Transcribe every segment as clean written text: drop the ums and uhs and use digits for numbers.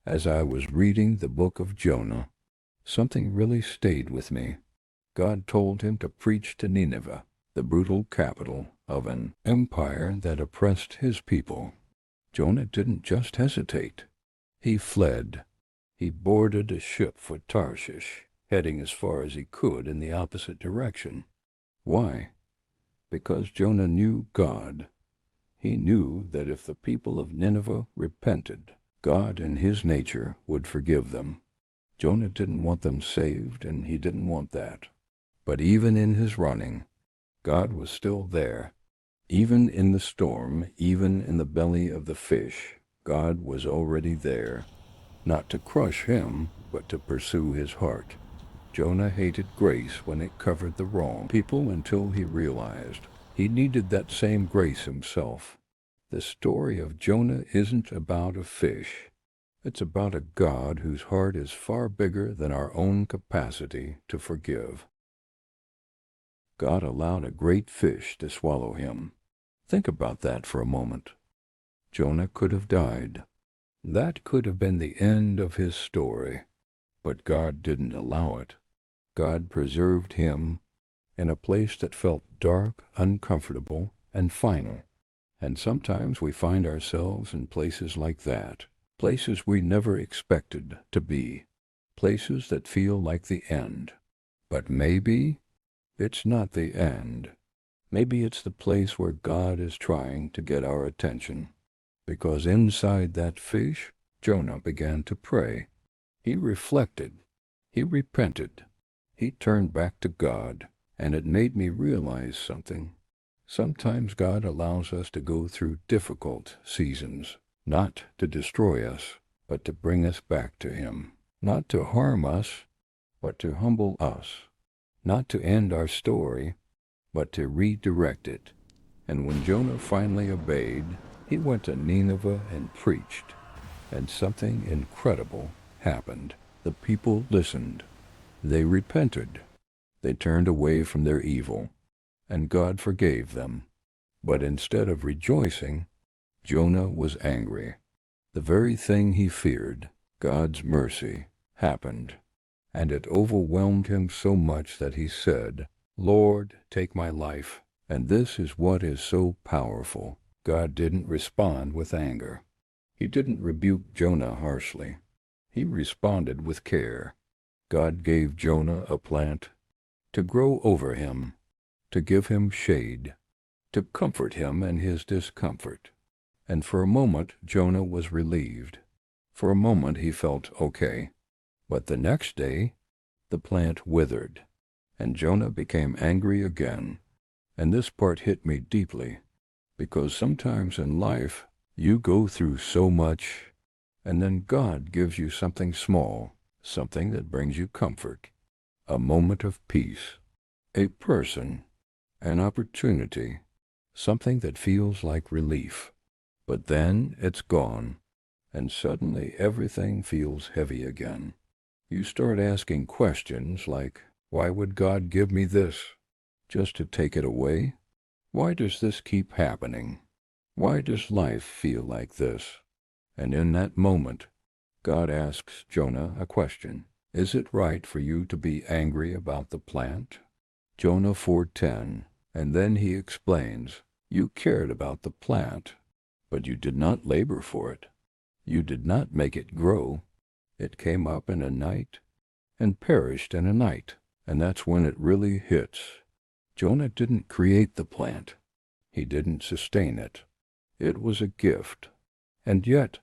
As I was reading the book of Jonah, something really stayed with me. God told him to preach to Nineveh, the brutal capital of an empire that oppressed his people. Jonah didn't just hesitate. He fled. He boarded a ship for Tarshish, heading as far as he could in the opposite direction. Why? Because Jonah knew God. He knew that if the people of Nineveh repented, God in his nature would forgive them. Jonah didn't want them saved, and he didn't want that. But even in his running, God was still there. Even in the storm, even in the belly of the fish, God was already there, not to crush him, but to pursue his heart. Jonah hated grace when it covered the wrong people until he realized he needed that same grace himself. The story of Jonah isn't about a fish. It's about a God whose heart is far bigger than our own capacity to forgive. God allowed a great fish to swallow him. Think about that for a moment. Jonah could have died. That could have been the end of his story. But God didn't allow it. God preserved him in a place that felt dark, uncomfortable, and final. And sometimes we find ourselves in places like that, places we never expected to be, places that feel like the end. But maybe it's not the end. Maybe it's the place where God is trying to get our attention. Because inside that fish, Jonah began to pray. He reflected. He repented. He turned back to God. And it made me realize something. Sometimes God allows us to go through difficult seasons, not to destroy us, but to bring us back to Him. Not to harm us, but to humble us. Not to end our story, but to redirect it. And when Jonah finally obeyed, he went to Nineveh and preached. And something incredible happened. The people listened. They repented. They turned away from their evil, and God forgave them. But instead of rejoicing, Jonah was angry. The very thing he feared, God's mercy, happened, and it overwhelmed him so much that he said, "Lord, take my life." And this is what is so powerful. God didn't respond with anger. He didn't rebuke Jonah harshly. He responded with care. God gave Jonah a plant to grow over him, to give him shade, to comfort him in his discomfort. And for a moment, Jonah was relieved. For a moment, he felt okay. But the next day, the plant withered, and Jonah became angry again. And this part hit me deeply, because sometimes in life, you go through so much, and then God gives you something small, something that brings you comfort, a moment of peace, a person, an opportunity, something that feels like relief. But then it's gone, and suddenly everything feels heavy again. You start asking questions like, why would God give me this? Just to take it away? Why does this keep happening? Why does life feel like this? And in that moment, God asks Jonah a question. Is it right for you to be angry about the plant? Jonah 4:10, and then he explains, you cared about the plant, but you did not labor for it. You did not make it grow. It came up in a night and perished in a night, and that's when it really hits. Jonah didn't create the plant. He didn't sustain it. It was a gift, and yet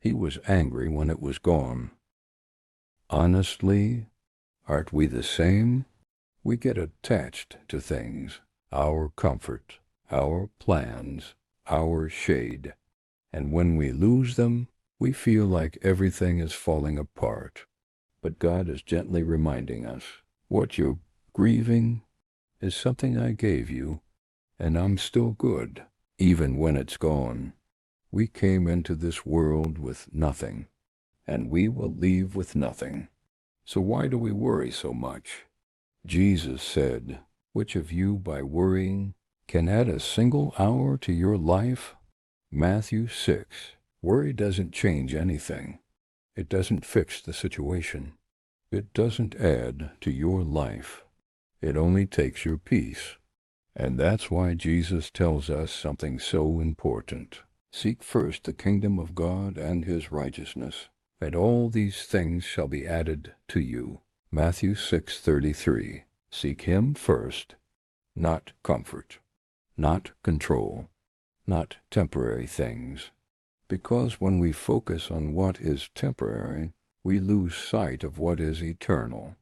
he was angry when it was gone. Honestly, aren't we the same? We get attached to things, our comfort, our plans, our shade, and when we lose them, we feel like everything is falling apart. But God is gently reminding us, what you're grieving is something I gave you, and I'm still good, even when it's gone. We came into this world with nothing, and we will leave with nothing. So why do we worry so much? Jesus said, which of you by worrying can add a single hour to your life? Matthew 6. Worry doesn't change anything. It doesn't fix the situation. It doesn't add to your life. It only takes your peace. And that's why Jesus tells us something so important. Seek first the kingdom of God and his righteousness, and all these things shall be added to you. Matthew 6:33. Seek him first, not comfort, not control, not temporary things. Because when we focus on what is temporary, we lose sight of what is eternal.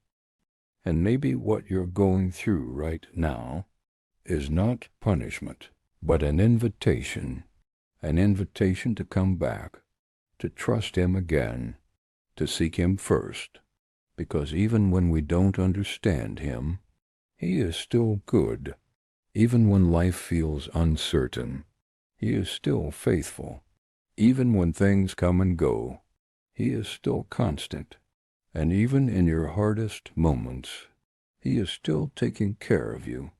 And maybe what you're going through right now is not punishment, but an invitation to come back, to trust him again, to seek him first. Because even when we don't understand him, he is still good. Even when life feels uncertain, he is still faithful. Even when things come and go, he is still constant. And even in your hardest moments, he is still taking care of you.